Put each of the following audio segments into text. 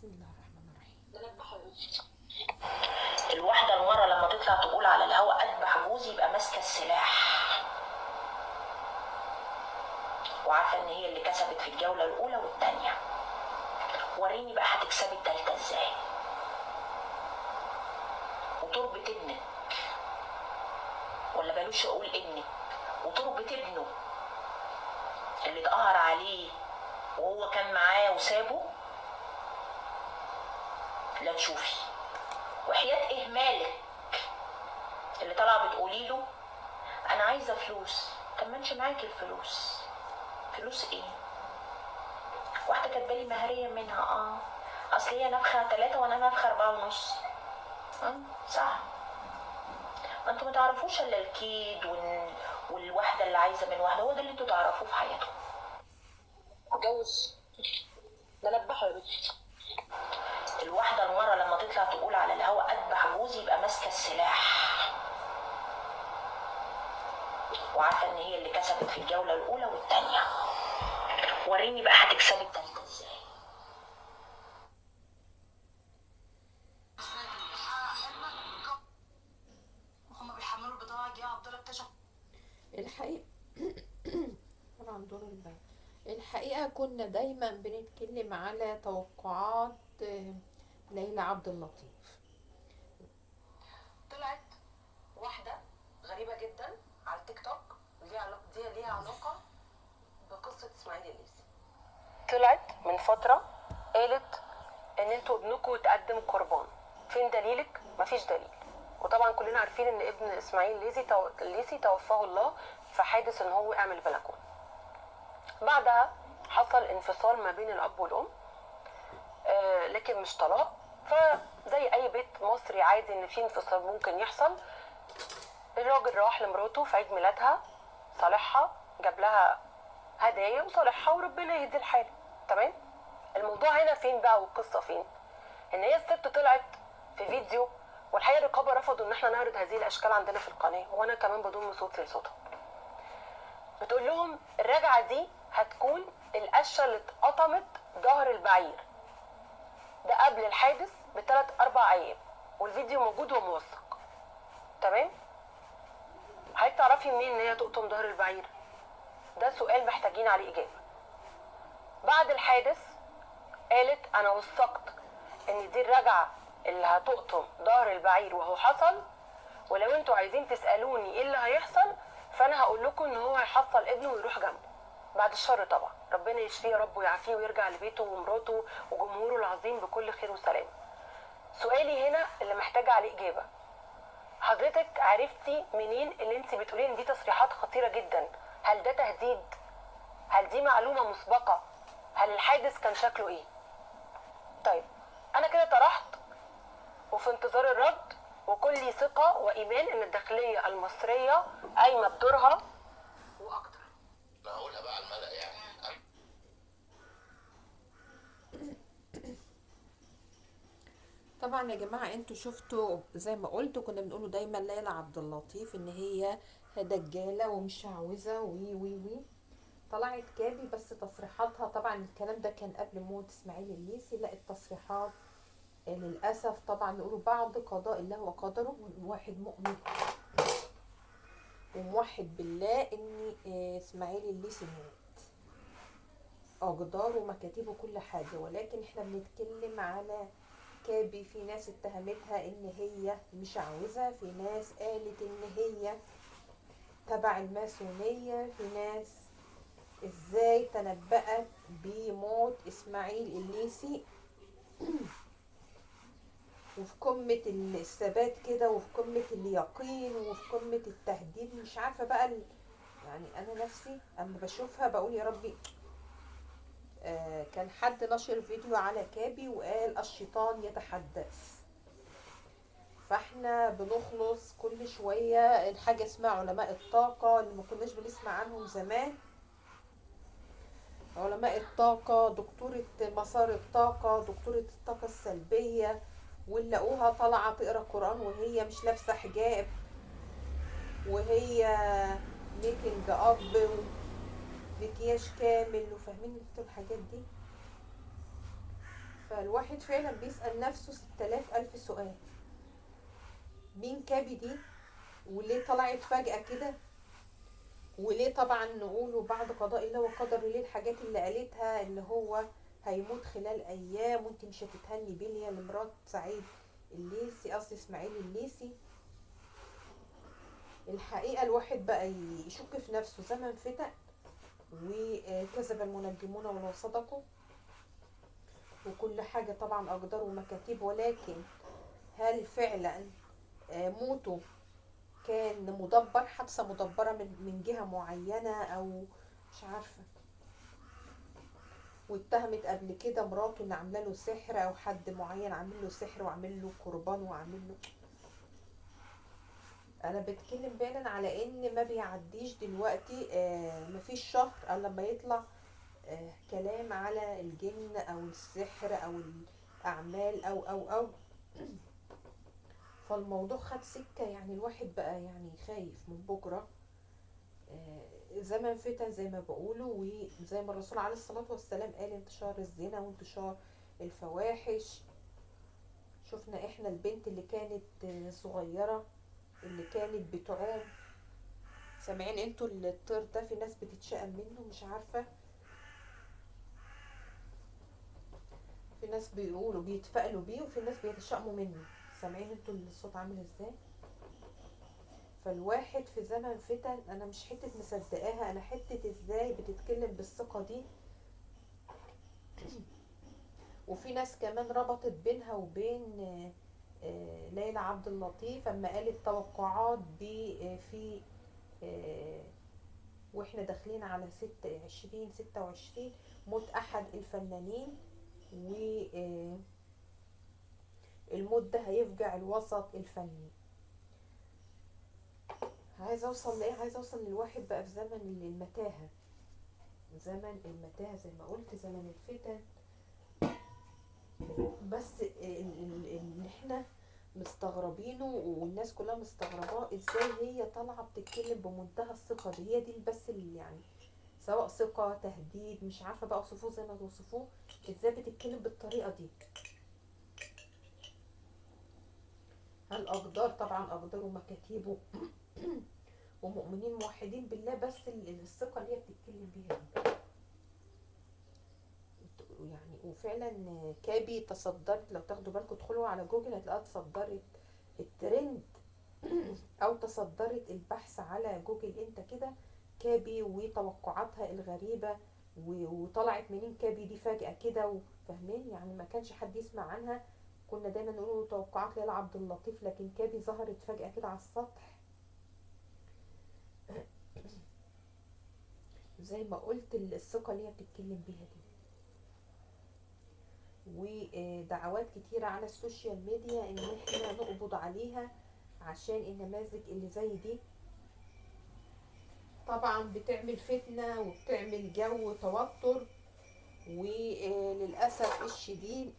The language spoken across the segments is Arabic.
بسم الله الرحمن الرحيم. الواحدة المرة لما تطلع تقول على الهوا أذبح جوزي يبقى ماسكة السلاح، وعارفة إن هي اللي كسبت في الجولة الأولى والتانية. وريني بقى هتكسبي التالتة إزاي، وتربة ابنك، ولا بلوش أقول ابنك، وتربة ابنه اللي اتقهر عليه وهو كان معاه وسابه. لا تشوفي وحياة إيه مالك اللي طالعة بتقولي له أنا عايزة فلوس. طب ما انش معاكي الفلوس. فلوس ايه؟ واحدة كاتبالي مهرية منها اصل هي نفخة 3 وانا نفخة 4.5. صح. ما انتوا ما تعرفوش الا الكيد والواحدة اللي عايزة من واحدة، هو ده اللي انتوا تعرفوه في حياتكم. اتجوز ده نبحه يا بنتي. الواحدة المرة لما تطلع تقول على الهوا أذبح جوزي يبقى ماسكة السلاح، وعارفة إن هي اللي كسبت في الجولة الأولى والتانية. وريني بقى هتكسبي التالتة إزاي. هما بيحملوا البضاعة دي عبد الله اكتشف. الحقيقة طبعا دور البيع. الحقيقة كنا دايما بنتكلم على توقعات ليلى عبد اللطيف. طلعت واحدة غريبة جدا على التيك توك ليها علاقة بقصة اسماعيل الليثي. طلعت من فترة قالت ان انتوا ابنكم اتقدم قربان. فين دليلك؟ مفيش دليل. وطبعا كلنا عارفين ان ابن اسماعيل الليثي توفاه الله في حادث ان هو وقع من البلكونه. بعدها حصل انفصال ما بين الاب والام، لكن مش طلاق. فزي اي بيت مصري عادي ان في انفصال ممكن يحصل. الراجل راح لمراته في عيد ميلادها، صالحها، جاب لها هدايا وصالحها وربنا يهدي الحال. تمام. الموضوع هنا فين بقى والقصه فين؟ ان هي الست طلعت في فيديو، والحقيقه الرقابه رفضوا ان احنا نعرض هذه الاشكال عندنا في القناه، وانا كمان بضم صوتي لصوتهم. بتقول لهم الرجعه دي هتكون القشه اللي اتقطمت ظهر البعير ده قبل الحادث ب3-4 ايام، والفيديو موجود وموثق. تمام. حضرتك تعرفي منين ان هي تقطم ظهر البعير؟ ده سؤال محتاجين عليه اجابه. بعد الحادث قالت انا وثقت ان دي الرجعه اللي هتقطم ظهر البعير وهو حصل، ولو انتوا عايزين تسالوني ايه اللي هيحصل فانا هقول لكم ان هو هيحصل ابنه ويروح جنبه بعد الشر طبعا. ربنا يشفيه يا رب ويعافيه ويرجع لبيته ومراته وجمهوره العظيم بكل خير وسلام. سؤالي هنا اللي محتاجه عليه اجابه، حضرتك عرفتي منين اللي انت بتقولي ان دي تصريحات خطيره جدا؟ هل ده تهديد؟ هل دي معلومه مسبقه؟ هل الحادث كان شكله ايه؟ طيب انا كده طرحت وفي انتظار الرد، وكل ثقة وإيمان إن الداخلية المصرية قايمة بدورها وأكتر. أنا هقولها بقى على الملأ يعني. طبعا يا جماعة انتوا شفتوا زي ما قلت، كنا بنقوله دايما ليلى عبد اللطيف ان هي دجالة ومشعوذة وي وي وي. طلعت كابي بس تصريحاتها، طبعا الكلام ده كان قبل موت اسماعيل الليثي. لا التصريحات للأسف طبعا نقولوا بعد قضاء الله وقدره، واحد مؤمن وموحد بالله ان اسماعيل الليثي مات، اقدار ومكاتبه كل حاجة. ولكن احنا بنتكلم على كابي. في ناس اتهمتها ان هي مشعوذة، في ناس قالت ان هي تبع الماسونية، في ناس ازاي تنبأت بموت اسماعيل الليثي وفي قمة الثبات كده، وفي قمة اليقين، وفي قمة التهديد. مش عارفة بقى يعني انا نفسي اما بشوفها بقول يا ربي. كان حد نشر فيديو على كابي وقال الشيطان يتحدث. فاحنا بنخلص كل شوية الحاجة اسمها علماء الطاقة اللي ما كناش بنسمع عنهم زمان. علماء الطاقة، دكتورة مسار الطاقة، دكتورة الطاقة السلبية، ونلاقوها طالعة تقرا قرآن وهي مش لابسة حجاب، وهي ميكنج اب ومكياج كامل، وفاهمين انتوا الحاجات دي. فالواحد فعلا بيسأل نفسه 6000 ألف سؤال. مين كابي دي؟ وليه طلعت فجأة كده؟ وليه طبعا نقوله بعد قضاء الله وقدر، ليه الحاجات اللي قالتها اللي هو هيموت خلال ايام وانت مش هتتهني بيه، اللي هي مرات سعيد الليثي، قصدي اسماعيل الليثي. الحقيقة الواحد بقى يشك في نفسه، زمن فتن وكذب المنجمون ولو صدقوا، وكل حاجة طبعا أقدار ومكاتيب، ولكن هل فعلا موته كان مدبر، حادثة مدبرة من جهة معينة أو مش عارفة، واتهمت قبل كده مراته ان عامله له سحر او حد معين عامل له سحر وعامل له قربان وعامل له. انا بتكلم فعلا على ان ما بيعديش دلوقتي مفيش شهر او لما يطلع كلام على الجن او السحر او الاعمال او فالموضوع خد سكة، يعني الواحد بقى يعني خايف من بكرة. زمن فتن زي ما بقولوا، وزي ما الرسول عليه الصلاة والسلام قال انتشار الزنا وانتشار الفواحش. شفنا احنا البنت اللي كانت صغيرة اللي كانت بتعوم، سامعين انتوا الطير ده؟ في ناس بتتشائم منه، مش عارفة، في ناس بيقولوا بيتفائلوا بيه وفي ناس بيتشائموا منه. سامعين انتوا الصوت عامل ازاي؟ فالواحد في زمن فتن، انا مش حتة مصدقاها، انا حتة ازاي بتتكلم بالثقة دي. وفي ناس كمان ربطت بينها وبين ليلى عبد اللطيف اما قالت توقعات في واحنا داخلين على 2026 موت احد الفنانين، والموت ده هيفجع الوسط الفني. عايزه اوصل لايه؟ عايزه اوصل للواحد بقى في زمن المتاهه، زمن المتاهه زي ما قلت، زمن الفتن. بس اللي احنا مستغربينه والناس كلها مستغرباه، ازاي هي طالعه بتتكلم بمنتهى الثقه دي؟ هي دي بس اللي يعني سواء ثقه تهديد مش عارفه بقى اوصفوه زي ما توصفوه، ازاي بتتكلم بالطريقه دي؟ هل اقدار؟ طبعا اقدار ومكاتيبه ومؤمنين موحدين بالله، بس الثقه اللي هي بتتكلم بيها دي يعني. وفعلا كابي تصدرت، لو تاخدوا بالكم ادخلوا على جوجل هتلاقيها تصدرت الترند او تصدرت البحث على جوجل انت كده، كابي وتوقعاتها الغريبة وطلعت منين كابي دي فجأة كده، وفاهمين يعني ما كانش حد يسمع عنها. كنا دايما نقول توقعات ليلى عبد اللطيف، لكن كابي ظهرت فجأة كده على السطح. زي ما قلت الثقة اللي هي بتتكلم بيها دي، ودعوات كتيرة على السوشيال ميديا ان احنا نقبض عليها عشان النماذج اللي زي دي طبعا بتعمل فتنة وبتعمل جو توتر. وللأسف الشديد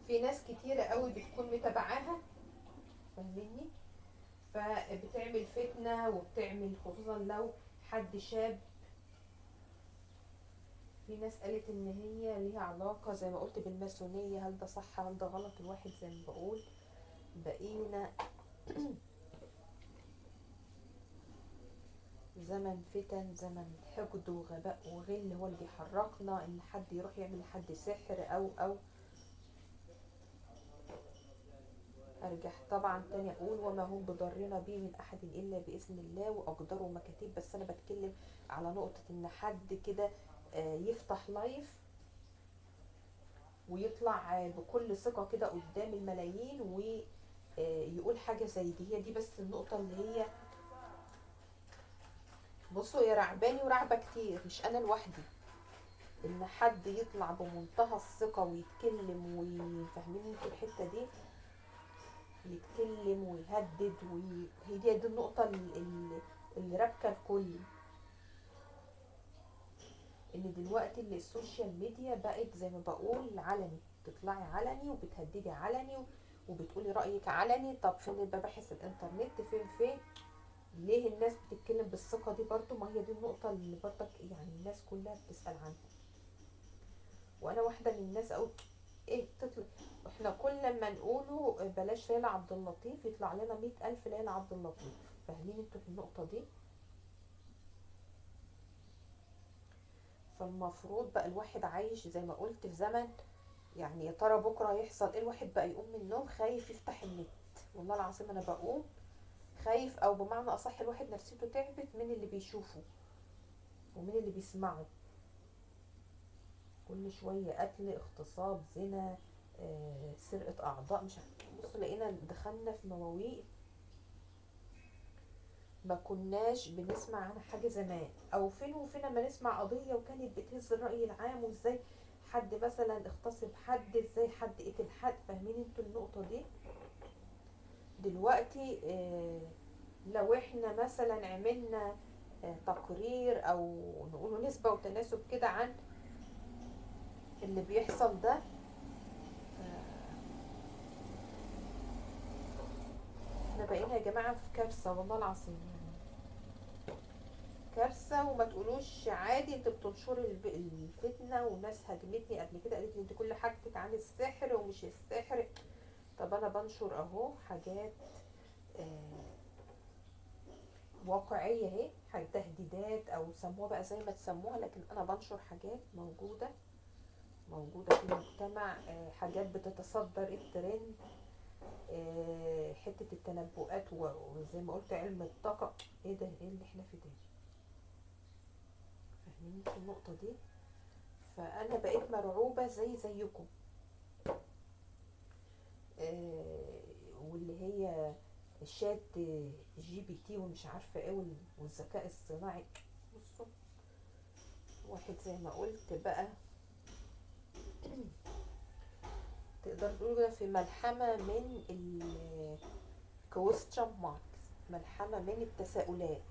في ناس كتيرة قوي بتكون متابعاها، فاهميني؟ فبتعمل فتنة وبتعمل، خصوصا لو حد شاب. في ناس قالت ان هي ليها علاقة زي ما قلت بالماسونية، هل ده صح هل ده غلط؟ الواحد زي ما بقول بقينا زمن فتن، زمن حقد وغباء وغل هو اللي بيحركنا ان حد يروح يعمل لحد سحر او ارجع طبعا تاني اقول وما هم بضرنا به من احد الا باذن الله واقدار ومكاتيب. بس انا بتكلم على نقطة ان حد كده يفتح لايف ويطلع بكل ثقة كده قدام الملايين ويقول حاجة زي دي. هي دي بس النقطة اللي هي، بصوا يا رعباني ورعبة كتير، مش انا لوحدي، ان حد يطلع بمنتهى الثقة ويتكلم ويفهمني انتوا الحتة دي، يتكلم ويهدد هي دي النقطة اللي رابكة الكل. ان دلوقتي اللي السوشيال ميديا بقت زي ما بقول علني، تطلعي علني وبتهددي علني وبتقولي رأيك علني. طب فين المباحث الانترنت؟ فين ليه الناس بتتكلم بالثقة دي برضو؟ ما هي دي النقطة اللي برضك يعني الناس كلها بتسأل عنها. وانا واحده من الناس اقول ايه تطلع، احنا كل ما نقوله بلاش ليلى عبد اللطيف يطلع لنا 100,000 ليلى عبد اللطيف. فاهمين انتوا في النقطه دي؟ فالمفروض بقى الواحد عايش زي ما قلت في زمن، يعني يا ترى بكره هيحصل ايه. الواحد بقى يقوم من النوم خايف يفتح النت، والله العظيم انا بقوم خايف، او بمعنى اصح الواحد نفسيته تعبت من اللي بيشوفه ومن اللي بيسمعه. كل شويه قتل، اغتصاب، زنا، سرقه اعضاء، مش عارفه. بص لقينا دخلنا في مواويل ما كناش بنسمع عنها حاجه زمان، او فين وفين لما نسمع قضيه وكانت بتهز الراي العام، وازاي حد مثلا اغتصب حد، ازاي حد قتل حد. فاهمين انتوا النقطه دي؟ دلوقتي لو احنا مثلا عملنا تقرير او نقوله نسبة وتناسب كده عن اللي بيحصل ده، احنا بقينا يا جماعة في كارثة والله العظيم، يعني كارثة. وما تقولوش عادي انت بتنشر الفتنة، وناس هاجمتني قبل كده قالت لي انت كل حاجتك عن السحر ومش السحر. طب انا بنشر اهو حاجات واقعية اهي، حاجات تهديدات او سموها بقى زي ما تسموها، لكن انا بنشر حاجات موجودة في المجتمع، حاجات بتتصدر الترند، حتة التنبؤات وزي ما قلت علم الطاقة. ايه ده؟ ايه اللي احنا فيه ده؟ فاهمين في النقطة دي؟ فانا بقيت مرعوبة زيكم. واللي هي الشات GPT ومش عارفة ايه والذكاء الصناعي. بصوا واحد زي ما قلت بقى تقدر تقول كده في ملحمة من question marks، ملحمة من التساؤلات.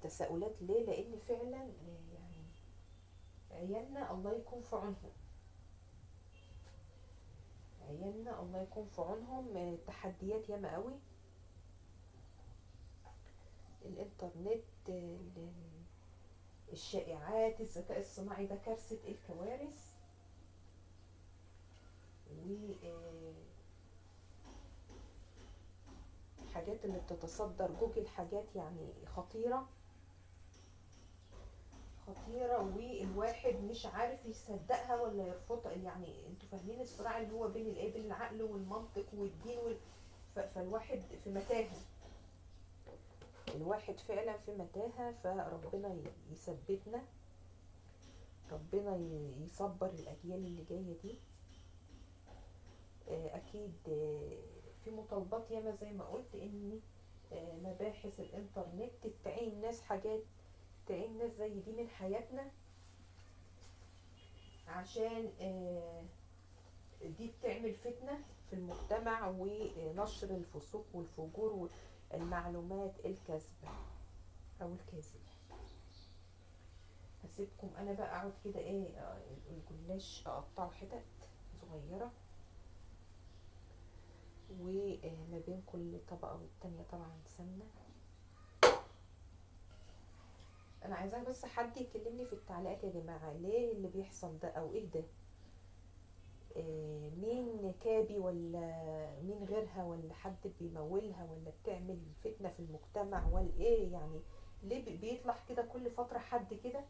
تساؤلات ليه؟ لان فعلا يعني عيالنا الله يكون في عونهم، عيالنا الله يكون في عونهم. تحديات ياما قوي، الانترنت، الشائعات، الذكاء الصناعي ده كارثة الكوارث. حاجات اللي بتتصدر جوجل، حاجات يعني خطيرة خطيرة، والواحد مش عارف يصدقها ولا يرفضها. يعني انتوا فاهمين الصراع اللي هو بين الايه، بين العقل والمنطق والدين فالواحد في متاهة، الواحد فعلا في متاهة. فربنا يثبتنا، ربنا يصبر الأجيال اللي جاية دي. أكيد في مطالبات ياما زي ما قلت إن مباحث الإنترنت تعين ناس، حاجات تعين ناس زي دي من حياتنا، عشان دي بتعمل فتنة في المجتمع ونشر الفسوق والفجور والمعلومات الكاذبة أو الكاذبة. هسيبكم أنا بقى أقعد كده إيه، الجلاش أقطعه حتت صغيرة، وما بين كل طبقة والتانية طبعا سمنة. انا عايزاه بس حد يكلمني في التعليقات يا جماعة، ليه اللي بيحصل ده او ايه ده؟ مين كابي ولا مين غيرها، ولا حد بيمولها، ولا بتعمل فتنة في المجتمع، ولا ايه يعني؟ ليه بيطلع كده كل فترة حد كده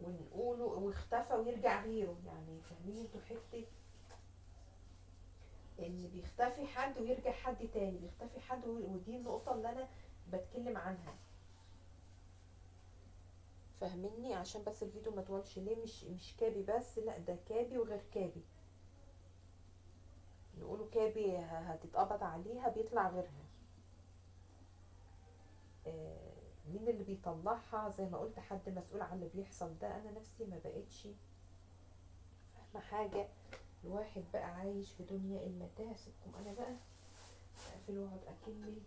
ونقوله واختفى ويرجع غيره؟ يعني فاهمين انتوا حتة ان بيختفي حد ويرجع حد تاني، بيختفي حد ودي النقطة اللي انا بتكلم عنها. فاهميني؟ عشان بس الفيديو ما طولش. ليه مش كابي بس، لا ده كابي وغير كابي. نقولوا كابي هتتقبض عليها، بيطلع غيرها. مين اللي بيطلعها؟ زي ما قلت حد مسؤول عن اللي بيحصل ده. انا نفسي ما بقتش فاهمه حاجه. الواحد بقى عايش في دنيا المتاهه. سيبكم انا بقى اقفل واقعد اكل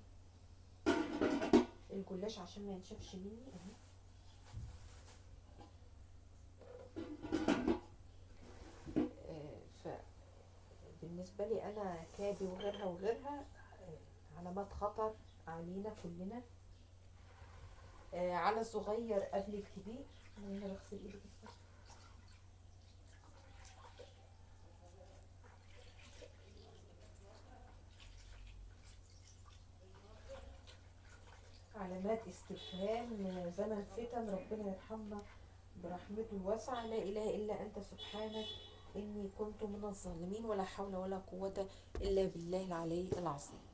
الجلاش عشان ما ينشفش مني اهي. فبالنسبه لي انا كابي وغيرها وغيرها علامات خطر علينا كلنا، على الصغير قبل الكبير. انا بغسل ايدي علامات استفهام، زمن فتن، ربنا يرحمنا برحمته الواسعة. لا إله إلا أنت سبحانك إني كنت من الظالمين، ولا حول ولا قوة إلا بالله العلي العظيم.